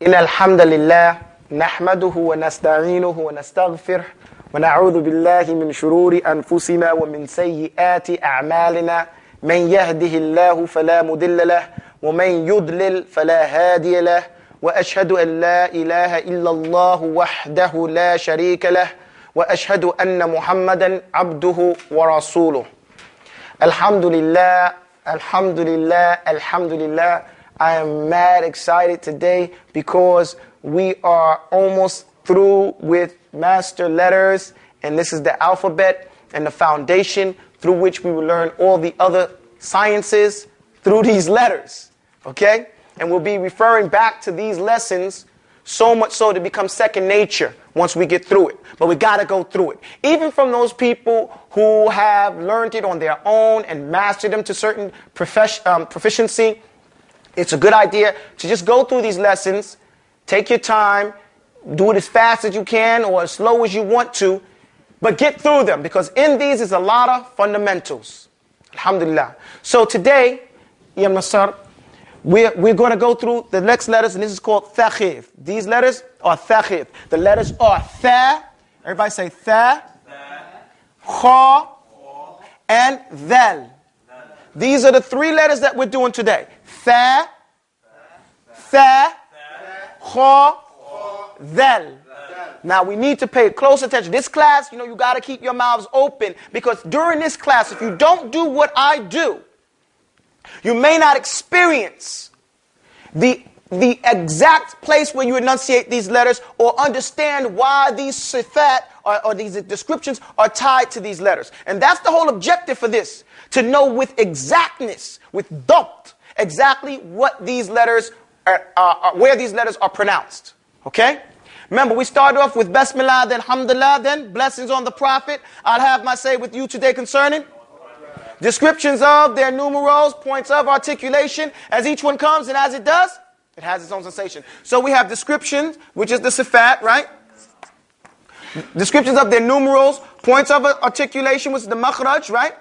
إن الحمد لله نحمده ونستعينه ونستغفره ونعوذ بالله من شرور أنفسنا ومن سيئات أعمالنا من يهده الله فلا مضل له ومن يضلل فلا هادي له وأشهد أن لا إله إلا الله وحده لا شريك له وأشهد أن محمدا عبده ورسوله. Alhamdulillah, Alhamdulillah, Alhamdulillah. I am mad excited today because we are almost through with master letters, and this is the alphabet and the foundation through which we will learn all the other sciences through these letters, okay? And we'll be referring back to these lessons so much so to become second nature once we get through it. But we got to go through it. Even from those people who have learned it on their own and mastered them to certain proficiency, it's a good idea to just go through these lessons, take your time, do it as fast as you can or as slow as you want to, but get through them because in these is a lot of fundamentals. Alhamdulillah. So today, Ya Masar, we're going to go through the next letters, and this is called Thaqif. These letters are Thaqif. The letters are Tha, everybody say Tha, Kha, and Dhal. These are the three letters that we're doing today. Tha, Tha, Kha, Dhal. Now we need to pay close attention. This class, you got to keep your mouths open because during this class, if you don't do what I do, you may not experience the exact place where you enunciate these letters or understand why these sifat or these descriptions are tied to these letters. And that's the whole objective for this, to know with exactness, with dabt, exactly what these letters where these letters are pronounced. Okay? Remember, we started off with Bismillah, then Alhamdulillah, then blessings on the Prophet. I'll have my say with you today concerning descriptions of their numerals, points of articulation, as each one comes and as it does, it has its own sensation. So we have descriptions, which is the sifat, right? Descriptions of their numerals, points of articulation, which is the makhraj, right?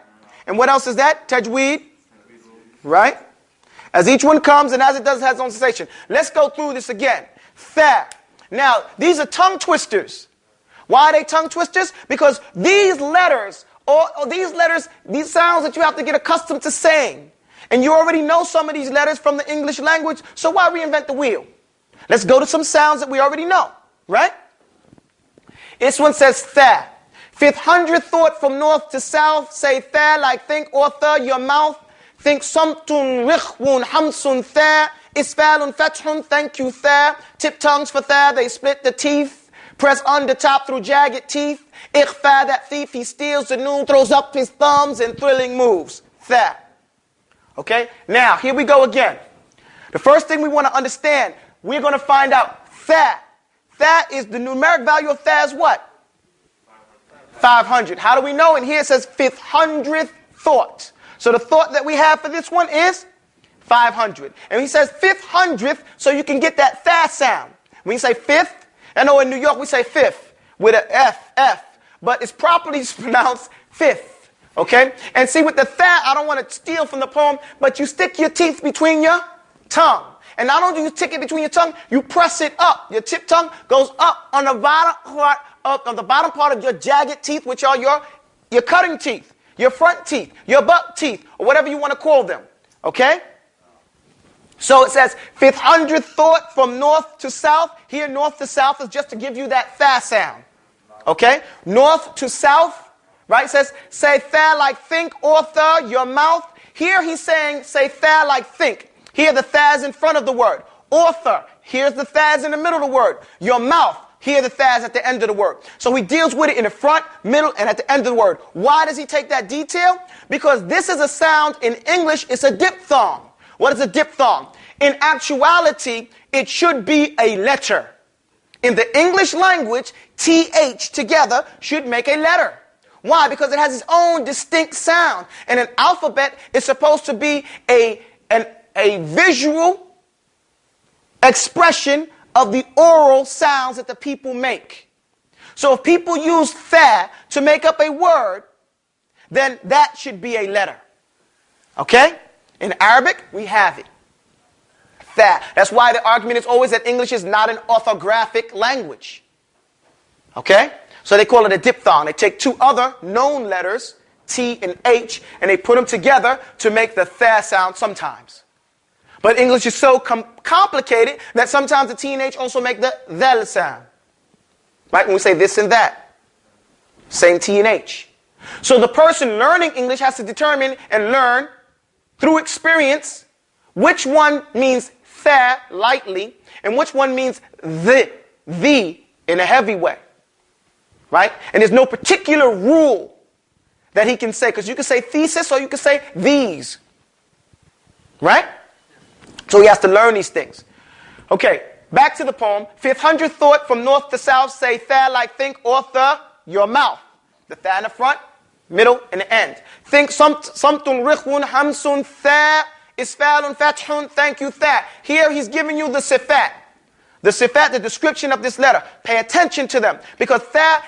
And what else is that? Tajweed, right? As each one comes and as it does, it has its own sensation. Let's go through this again. Tha. Now, these are tongue twisters. Why are they tongue twisters? Because these letters, or these letters, these sounds that you have to get accustomed to saying. And you already know some of these letters from the English language, so why reinvent the wheel? Let's go to some sounds that we already know, right? This one says Tha. Fifth hundredth thought from north to south, say Tha like think, author, your mouth. Think Samtun, Rikhwun, Hamsun, Tha. Isfalun, Fathun, thank you, Tha. Tip tongues for Tha, they split the teeth. Press under top through jagged teeth. Ikhfa, that thief, he steals the noon, throws up his thumbs in thrilling moves. Tha. Okay? Now, here we go again. The first thing we want to understand, we're going to find out Tha. Tha is the numeric value of Tha is what? 500. How do we know? And here it says 500th thought. So the thought that we have for this one is 500. And he says 500th, so you can get that Tha sound. When you say fifth, I know in New York we say fifth with an F, but it's properly pronounced fifth. Okay? And see with the Tha, I don't want to steal from the poem, but you stick your teeth between your tongue. And not only do you stick it between your tongue, you press it up. Your tip tongue goes up on the bottom part of your jagged teeth, which are your cutting teeth, your front teeth, your buck teeth, or whatever you want to call them. Okay? So it says, 500th thought from north to south. Here, north to south is just to give you that Tha sound. Okay? North to south, right? It says, say Tha like think, author, your mouth. Here he's saying, say Tha like think. Here the Tha is in front of the word. Author, here's the Tha is in the middle of the word. Your mouth, here the Tha is at the end of the word. So he deals with it in the front, middle, and at the end of the word. Why does he take that detail? Because this is a sound in English, it's a diphthong. What is a diphthong? In actuality, it should be a letter. In the English language, TH together should make a letter. Why? Because it has its own distinct sound. And an alphabet is supposed to be a visual expression of the oral sounds that the people make. So if people use Tha to make up a word, then that should be a letter. Okay? In Arabic, we have it. Tha. That's why the argument is always that English is not an orthographic language. Okay? So they call it a diphthong. They take two other known letters, T and H, and they put them together to make the tha sound sometimes. But English is so complicated that sometimes the T and H also make the thel sound. Right? When we say this and that. Same T and H. So the person learning English has to determine and learn through experience which one means tha lightly and which one means the in a heavy way. Right? And there's no particular rule that he can say, because you can say thesis or you can say these. Right? So he has to learn these things. Okay, back to the poem. 500th thought from north to south, say tha like think, author, your mouth. The tha in the front, middle, and the end. Think samtun rikhun hamsun tha isfalun fathun, thank you tha. Here he's giving you the sifat. The sifat, the description of this letter. Pay attention to them. Because tha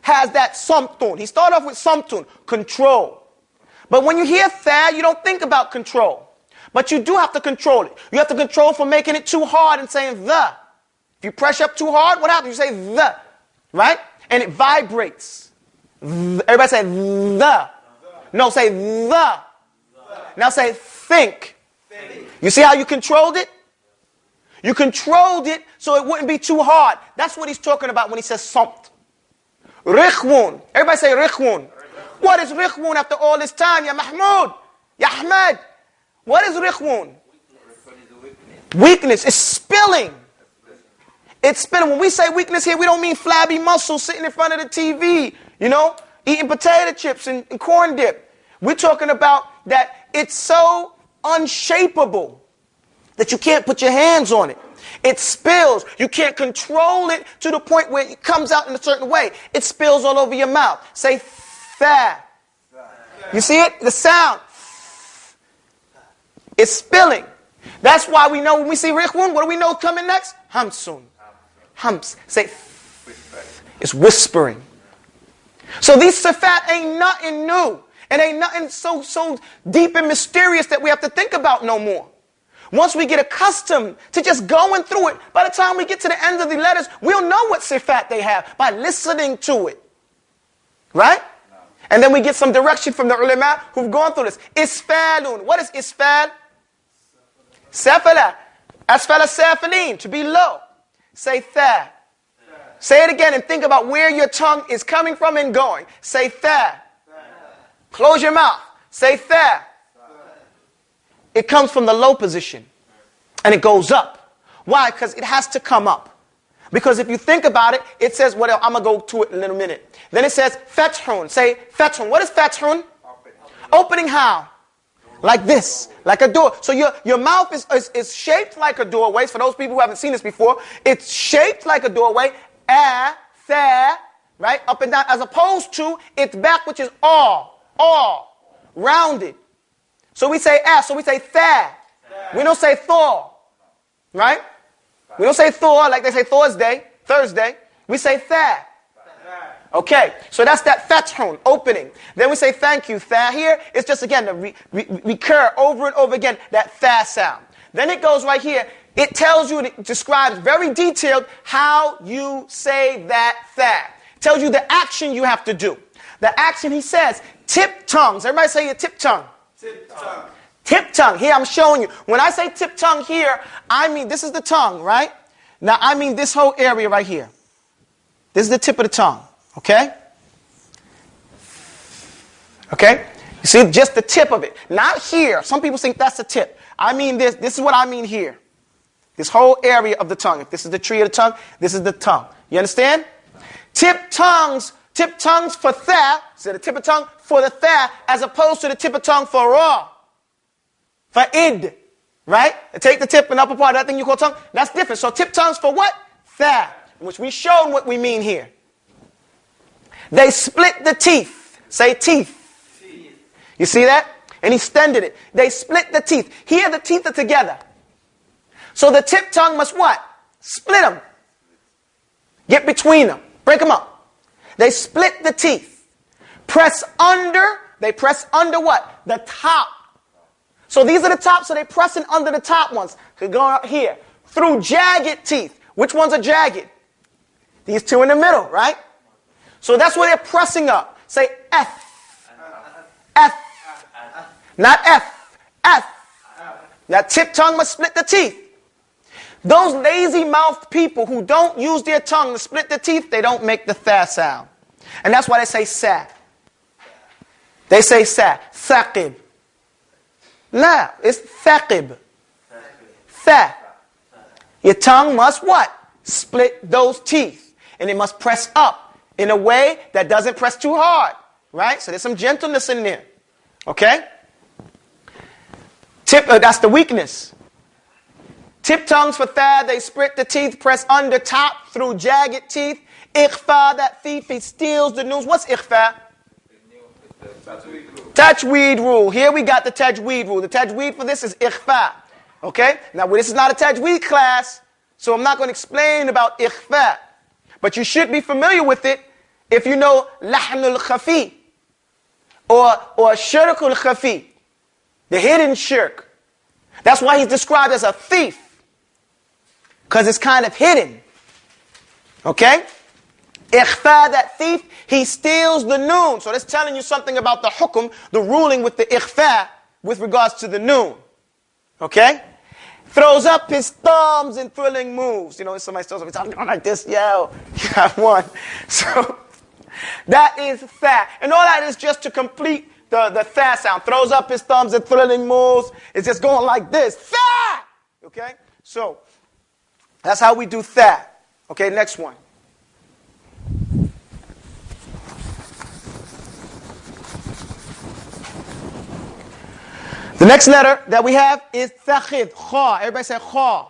has that samtun. He started off with samtun, control. But when you hear tha, you don't think about control. But you do have to control it. You have to control from making it too hard and saying the. If you press up too hard, what happens? You say the. Right? And it vibrates. Everybody say the. No, say the. Now say think. You see how you controlled it? You controlled it so it wouldn't be too hard. That's what he's talking about when he says samt. Rikhwun. Everybody say rikhwun. What is rikhwun after all this time? Ya Mahmoud. Ya Ahmed. What is rikhwun? Weakness. It's spilling. It's spilling. When we say weakness here, we don't mean flabby muscles sitting in front of the TV, eating potato chips and corn dip. We're talking about that it's so unshapable that you can't put your hands on it. It spills. You can't control it to the point where it comes out in a certain way. It spills all over your mouth. Say tha. You see it? The sound. It's spilling. That's why we know when we see rikhwun, what do we know coming next? Hamsun. Hums. Say, it's whispering. So these sifat ain't nothing new. It ain't nothing so deep and mysterious that we have to think about no more. Once we get accustomed to just going through it, by the time we get to the end of the letters, we'll know what sifat they have by listening to it. Right? And then we get some direction from the ulama who've gone through this. Isfalun. What is isfal? Safala. Asfala safalin. To be low. Say tha. Say it again and think about where your tongue is coming from and going. Say tha. Close your mouth. Say tha. It comes from the low position. And it goes up. Why? Because it has to come up. Because if you think about it, it says, well, I'm going to go to it in a little minute. Then it says, fathun. Say, fathun. What is fathun? Opening how? Like this. Like a door. So your mouth is shaped like a doorway. For those people who haven't seen this before, it's shaped like a doorway. Tha, right? Up and down. As opposed to its back, which is all. Rounded. So we say so we say tha. We don't say Thor. Right? We don't say Thor like they say Thursday. We say tha. Okay, so that's that fathun, opening. Then we say thank you, tha. Here, it's just again, the recur over and over again, that tha sound. Then it goes right here. It tells you, it describes very detailed how you say that tha. It tells you the action you have to do. The action, he says, tip tongues. Everybody say your tip tongue. Tip tongue. Tip tongue. Here, I'm showing you. When I say tip tongue here, I mean, this is the tongue, right? Now, I mean this whole area right here. This is the tip of the tongue. Okay? Okay? You see, just the tip of it. Not here. Some people think that's the tip. I mean this. This is what I mean here. This whole area of the tongue. If this is the tree of the tongue, this is the tongue. You understand? Tip tongues for tha, so the tip of tongue for the tha, as opposed to the tip of tongue for ra. For id. Right? Take the tip and upper part of that thing you call tongue. That's different. So tip tongues for what? Tha. Which we showed what we mean here. They split the teeth. Say teeth. You see that? And he extended it. They split the teeth. Here the teeth are together. So the tip tongue must what? Split them. Get between them. Break them up. They split the teeth. Press under. They press under what? The top. So these are the top, so they're pressing under the top ones. Going up here. Through jagged teeth. Which ones are jagged? These two in the middle, right? So that's where they're pressing up. Say F. F. Not F. F. That tip tongue must split the teeth. Those lazy-mouthed people who don't use their tongue to split the teeth, they don't make the tha sound. And that's why they say sa. They say sa. Thaqib. No, it's thaqib. Tha. Your tongue must what? Split those teeth. And it must press up in a way that doesn't press too hard. Right? So there's some gentleness in there. Okay? That's the weakness. Tip tongues for tha, they split the teeth, press under top through jagged teeth. Ikhfa, that thief, he steals the news. What's ikhfa? Tajweed rule. Here we got the tajweed rule. The tajweed for this is ikhfa. Okay? Now this is not a tajweed class, so I'm not going to explain about ikhfa. But you should be familiar with it if you know lahnul khafi or shirkul khafi, the hidden shirk. That's why he's described as a thief. Because it's kind of hidden. Okay? Ikhfa, that thief, he steals the noon. So that's telling you something about the hukum, the ruling with the ikhfa with regards to the noon. Okay? Throws up his thumbs in thrilling moves. You know, somebody throws up his thumbs like this, yo, you got one. So that is tha. And all that is just to complete the tha sound. Throws up his thumbs in thrilling moves. It's just going like this. Tha! Okay? So that's how we do tha. Okay, next one. The next letter that we have is thaqid, kha. Everybody say kha.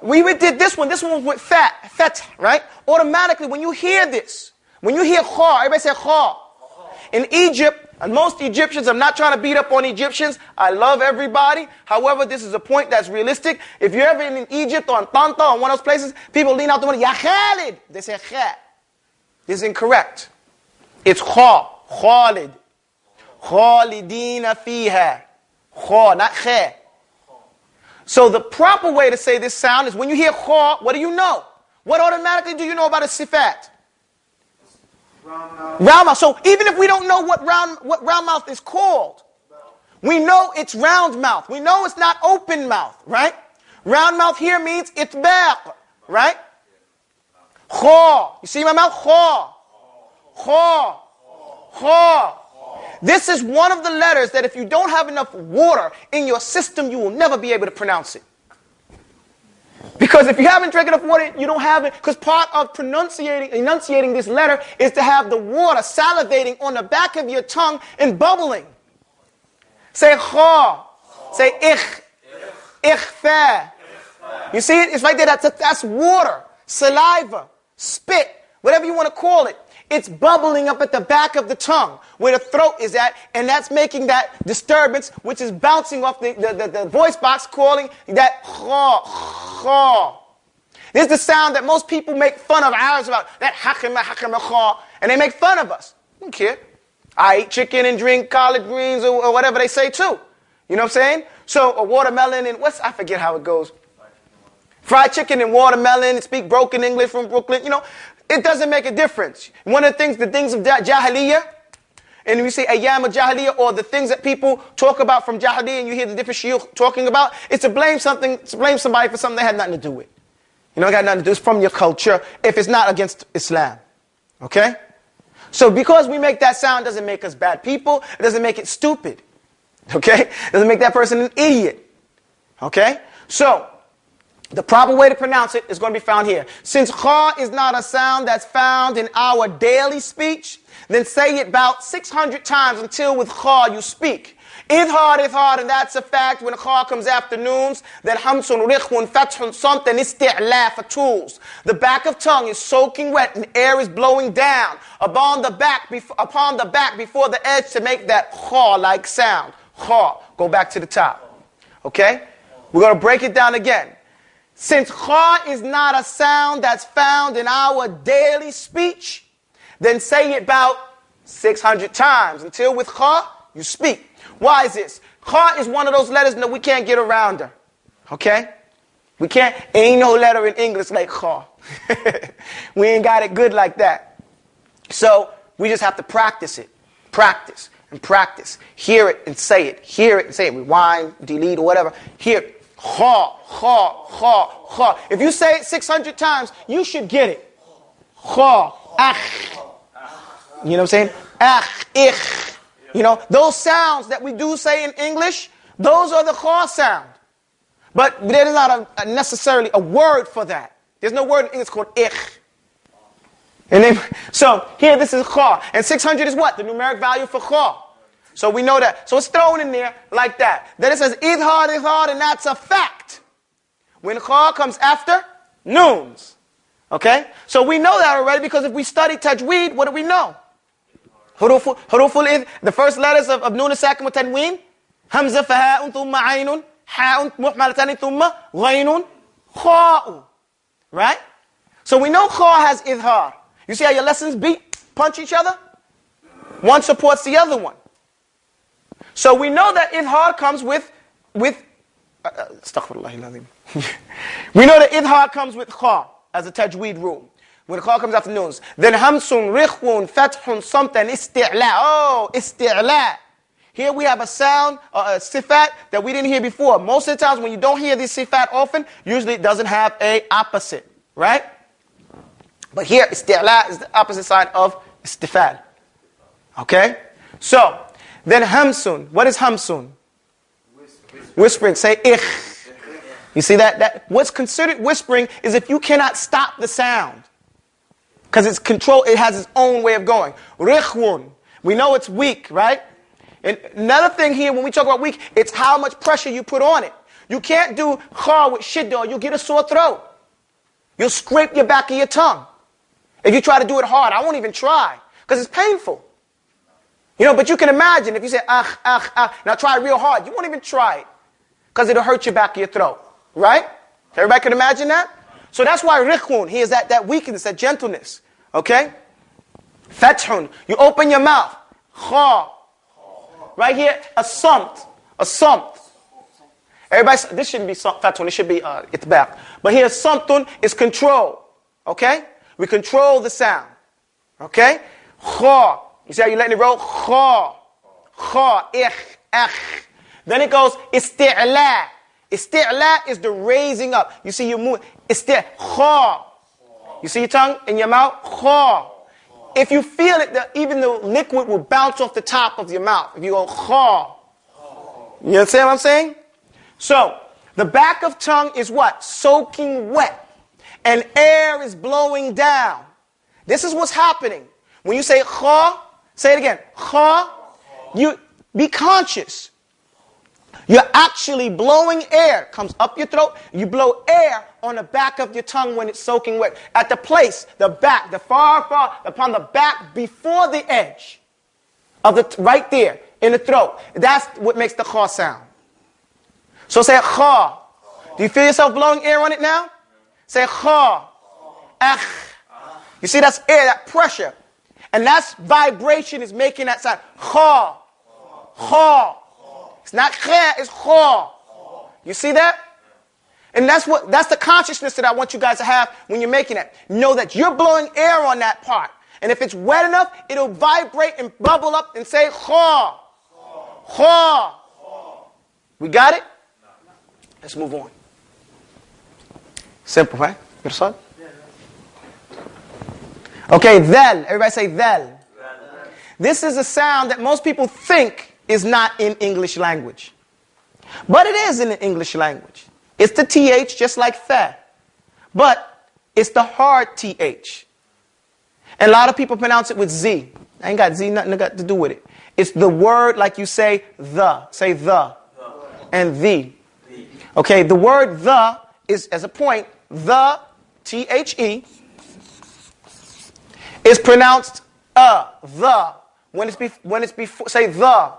We did this one. This one was with fat, right? Automatically, when you hear this, when you hear kha, everybody say kha. In Egypt, and most Egyptians, I'm not trying to beat up on Egyptians. I love everybody. However, this is a point that's realistic. If you're ever in Egypt or in Tanta or one of those places, people lean out the window, Ya Khalid. They say kha. This is incorrect. It's kha. Khalid. Khalidina fiha. Kha, not kha. So the proper way to say this sound is when you hear kha, what do you know? What automatically do you know about a sifat? Round mouth. So even if we don't know what round mouth is called, we know it's round mouth. We know it's not open mouth, right? Round mouth here means itbaq, right? Kha. You see my mouth? Kha. Kha. Kha. This is one of the letters that if you don't have enough water in your system, you will never be able to pronounce it. Because if you haven't drank enough water, you don't have it. Because part of enunciating this letter is to have the water salivating on the back of your tongue and bubbling. Say kha. Say ich. Ikhfa. You see it? It's right there. That's water, saliva, spit, whatever you want to call it. It's bubbling up at the back of the tongue where the throat is at, and that's making that disturbance, which is bouncing off the voice box, calling that kha, kha. This is the sound that most people make fun of Arabs about, that hakima, kha, and they make fun of us. I don't care. I eat chicken and drink collard greens or whatever they say too. You know what I'm saying? So a watermelon and I forget how it goes. Fried chicken and watermelon, and speak broken English from Brooklyn, you know. It doesn't make a difference. One of the things of Jahiliyyah, and we say ayyam of Jahiliyyah, or the things that people talk about from Jahiliyyah, and you hear the different shiuch talking about, it's to blame somebody for something that had nothing to do with. You know, it got nothing to do. It's from your culture if it's not against Islam. Okay? So because we make that sound doesn't make us bad people. It doesn't make it stupid. Okay? It doesn't make that person an idiot. Okay? So the proper way to pronounce it is going to be found here. Since kha is not a sound that's found in our daily speech, then say it about 600 times until with kha you speak. Idhar, and that's a fact. When kha comes after noons, then hamsun, rikhun, fathun, samt, and isti'la for tools. The back of tongue is soaking wet and air is blowing down upon the back before the edge to make that kha-like sound. Kha. Go back to the top. Okay? We're going to break it down again. Since kha is not a sound that's found in our daily speech, then say it about 600 times until with kha you speak. Why is this? Kha is one of those letters that we can't get around her. Okay? We can't, ain't no letter in English like kha. We ain't got it good like that. So we just have to practice it. Practice and practice. Hear it and say it. Hear it and say it. Rewind, delete, or whatever. Hear it. Kha, kha, kha, kha. If you say it 600 times, you should get it. Kha, akh. You know what I'm saying? Akh, ich. You know, those sounds that we do say in English, those are the kha sound. But there is not necessarily a word for that. There's no word in English called ich. And then, so here this is kha. And 600 is what? The numeric value for kha. So we know that. So it's thrown in there like that. Then it says idhar, idhar, and that's a fact. When kha comes after noons. Okay? So we know that already because if we study tajweed, what do we know? Huruful idh, the first letters of noon sakin wa tanween. Hamza faha'un thumma aynun. Ha'un muhmalatani thumma ghaynun kha'u. Right? So we know kha has idhar. You see how your lessons punch each other? One supports the other one. So we know that idhar comes with astaghfirullah. We know that idhar comes with kha as a tajweed rule. When the kha comes after noons. Then hamsun, rikhwun, fathun, something, isti'la. Oh, isti'la. Here we have a sound, a sifat that we didn't hear before. Most of the times when you don't hear this sifat often, usually it doesn't have a opposite, right? But here, isti'la is the opposite side of istifal. Okay? So, then hamsun. What is hamsun? Whispering. Say ich. You see that? What's considered whispering is if you cannot stop the sound. Because it's control, it has its own way of going. Rikhwun. We know it's weak, right? And another thing here, when we talk about weak, it's how much pressure you put on it. You can't do kha with shiddah, or you'll get a sore throat. You'll scrape your back of your tongue. If you try to do it hard, I won't even try, because it's painful. You know, but you can imagine if you say, now try real hard, you won't even try it, because it'll hurt your back of your throat. Right? Everybody can imagine that? So that's why rikhun, he is that weakness, that gentleness. Okay? Fathun, you open your mouth. Kha. Right here, a samt. A samt. Everybody, this shouldn't be fathun, it should be itbaq. But here, samtun is control. Okay? We control the sound. Okay? Kha. You see how you letting it roll? Kha. Kha. Ich. Ach. Then it goes, isti'la. Isti'la is the raising up. You see, you move. Kha. You see your tongue in your mouth? Kha. If you feel it, even the liquid will bounce off the top of your mouth. If you go kha. You understand what I'm saying? So, the back of tongue is what? Soaking wet. And air is blowing down. This is what's happening. When you say kha, say it again. Kha. You be conscious. You're actually blowing air. Comes up your throat. You blow air on the back of your tongue when it's soaking wet. At the place, the back, the far, upon the back before the edge of right there in the throat. That's what makes the kha sound. So say kha. Do you feel yourself blowing air on it now? Say kha. Akh. You see, that's air, that pressure. And that's vibration is making that sound. Kha. Kha. It's not kha, it's kha. You see that? And that's the consciousness that I want you guys to have when you're making it. Know that you're blowing air on that part. And if it's wet enough, it'll vibrate and bubble up and say kha. Kha. We got it? Let's move on. Simple, right? Mirsad? Okay, dhal. Everybody say dhal. This is a sound that most people think is not in English language. But it is in the English language. It's the TH just like tha. But it's the hard TH. And a lot of people pronounce it with Z. I ain't got Z, nothing got to do with it. It's the word like you say the. Say the. And the. Okay, the word the is, as a point, the, T-H-E, is pronounced the. When it's before, say the.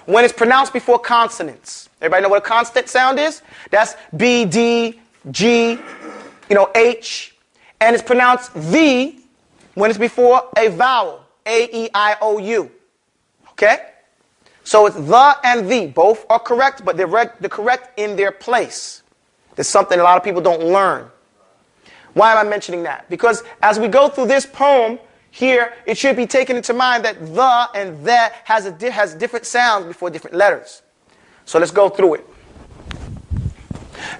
When it's pronounced before consonants. Everybody know what a consonant sound is? That's B, D, G, H. And it's pronounced the when it's before a vowel. A-E-I-O-U. Okay? So it's the and the. Both are correct, but they're correct in their place. There's something a lot of people don't learn. Why am I mentioning that? Because as we go through this poem here, it should be taken into mind that the and that has different sounds before different letters. So let's go through it.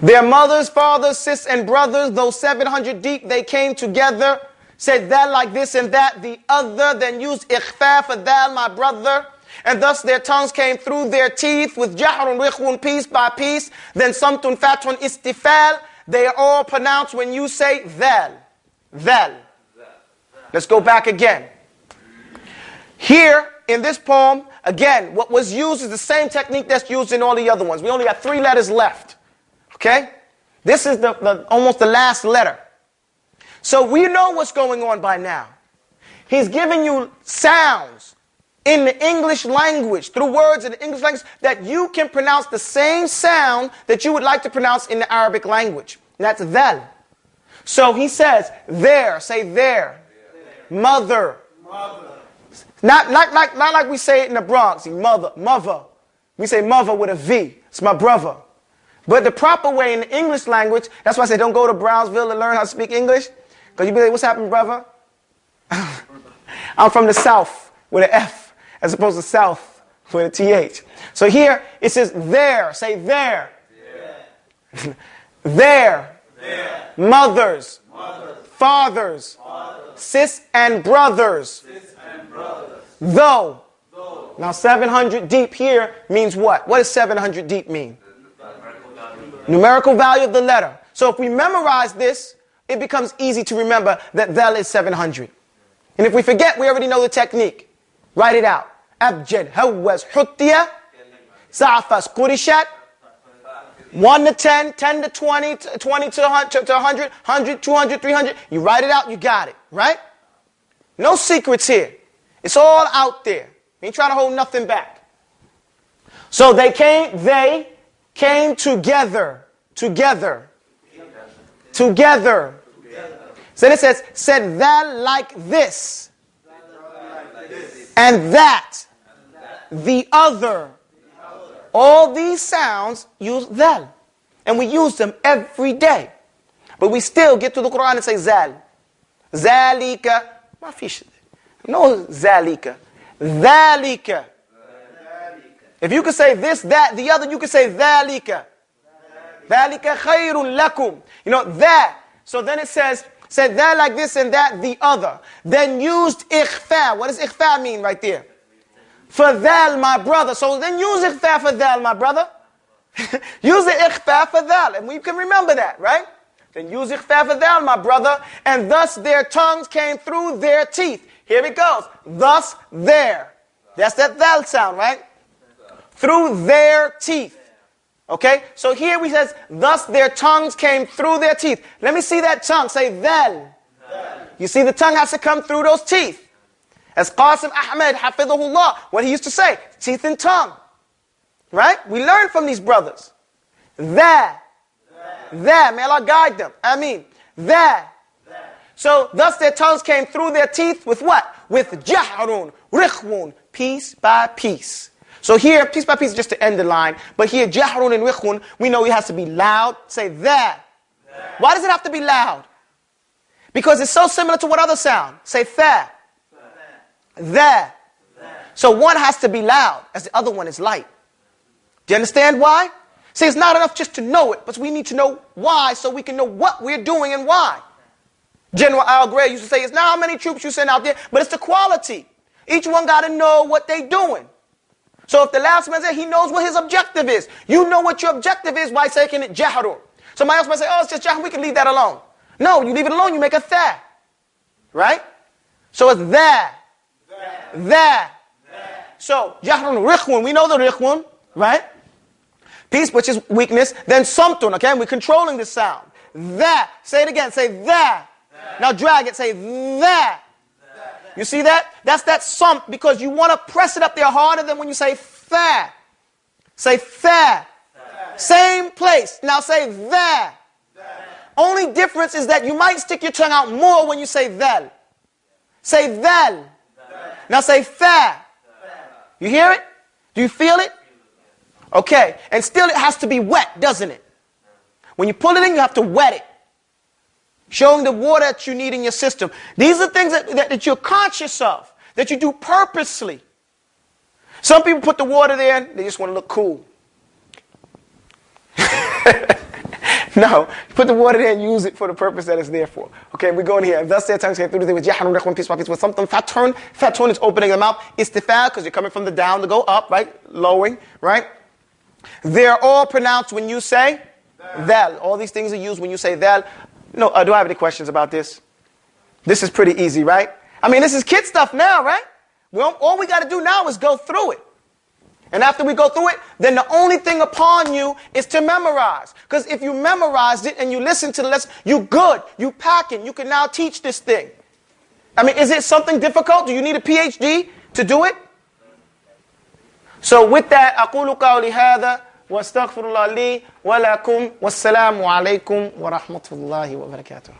Their mothers, fathers, sis, and brothers, though 700 deep, they came together, said that like this and that, the other, then used ikhfa for that, my brother. And thus their tongues came through their teeth with jahrun, rikhun, piece by piece. Then samtun, fatun, istifal. They are all pronounced when you say thal. Thal. Let's go back again. Here in this poem, again, what was used is the same technique that's used in all the other ones. We only got 3 letters left. Okay? This is almost the last letter. So we know what's going on by now. He's giving you sounds in the English language, through words in the English language, that you can pronounce the same sound that you would like to pronounce in the Arabic language. And that's dhal. So he says, there, say there. Mother. Not like we say it in the Bronx, mother. We say mother with a V. It's my brother. But the proper way in the English language, that's why I say don't go to Brownsville to learn how to speak English. Because you'll be like, what's happening, brother? I'm from the South with an F as opposed to South with a TH. So here it says there. Say there. Yeah. There. Mothers. Fathers. Sis and brothers. Though. Now 700 deep here means what? What does 700 deep mean? Numerical value of the letter. So if we memorize this, it becomes easy to remember that dhal is 700. And if we forget, we already know the technique. Write it out. Abjad, hawaz, huttiya, za'afas, qurishat. 1 to 10, 10 to 20, 20 to 100, 100, 200, 300. You write it out, you got it, right? No secrets here. It's all out there. You ain't trying to hold nothing back. So they came together. So it said that like this. And that. The other. All these sounds use dhal. And we use them every day. But we still get to the Quran and say zal. Zalika. Ma fish. No zalika. Dhalika. If you could say this, that, the other, you could say dhalika. Dhalika khayrun lakum. You know, that. So then it said that like this and that, the other. Then used ikhfa. What does ikhfa mean right there? For dhal, my brother. So then use ikhfa for dhal, my brother. Use the ikhfa for dhal. And we can remember that, right? Then use ikhfa for dhal, my brother. And thus their tongues came through their teeth. Here it goes. Thus there. That's that dhal sound, right? Through their teeth. Okay? So here we says, thus their tongues came through their teeth. Let me see that tongue. Say dhal. You see the tongue has to come through those teeth. As Qasim Ahmed, hafidhahullah, what he used to say, teeth and tongue. Right? We learn from these brothers. That. May Allah guide them. I mean, that. So thus their tongues came through their teeth with what? With jahrun, rikhwun, piece by piece. So here, piece by piece is just to end the line. But here, jahrun and rikhwun, we know it has to be loud. Say that. Why does it have to be loud? Because it's so similar to what other sound? Say that. That. So one has to be loud as the other one is light. Do you understand why? See, it's not enough just to know it, but we need to know why so we can know what we're doing and why. General Al Gray used to say, it's not how many troops you send out there, but it's the quality. Each one got to know what they're doing. So if the last man said he knows what his objective is, you know what your objective is by taking it jahrun. Somebody else might say, oh, it's just jahrun, we can leave that alone. No, you leave it alone, you make a tha. Right? So it's that. That. So, jahrun, rikhwun, we know the rikhwun, right? Peace, which is weakness. Then samtun, okay? We're controlling the sound. That. Say it again, say that. Now drag it, say that. You see that? That's that sump because you want to press it up there harder than when you say tha. Say tha. Same place. Now say that. Only difference is that you might stick your tongue out more when you say dhal. Say dhal. Now say tha. You hear it? Do you feel it? Okay. And still it has to be wet, doesn't it? When you pull it in, you have to wet it, showing the water that you need in your system. These are things that you're conscious of, that you do purposely. Some people put the water there and they just want to look cool. No, put the water there and use it for the purpose that it's there for. Okay, we're going here. Thus their tongues came through the thing with Yahanun, Rakhwan, peace, with something. Fatun is opening them out. Istifal, because you're coming from the down to go up, right? Lowering, right? They're all pronounced when you say thal. All these things are used when you say thal. No, do I have any questions about this? This is pretty easy, right? I mean, this is kid stuff now, right? Well, all we got to do now is go through it. And after we go through it, then the only thing upon you is to memorize. Because if you memorized it and you listen to the lesson, you good, you packing, you can now teach this thing. I mean, is it something difficult? Do you need a PhD to do it? So with that, أقول قولي هذا واستغفر الله لي ولكم والسلام عليكم ورحمة الله وبركاته.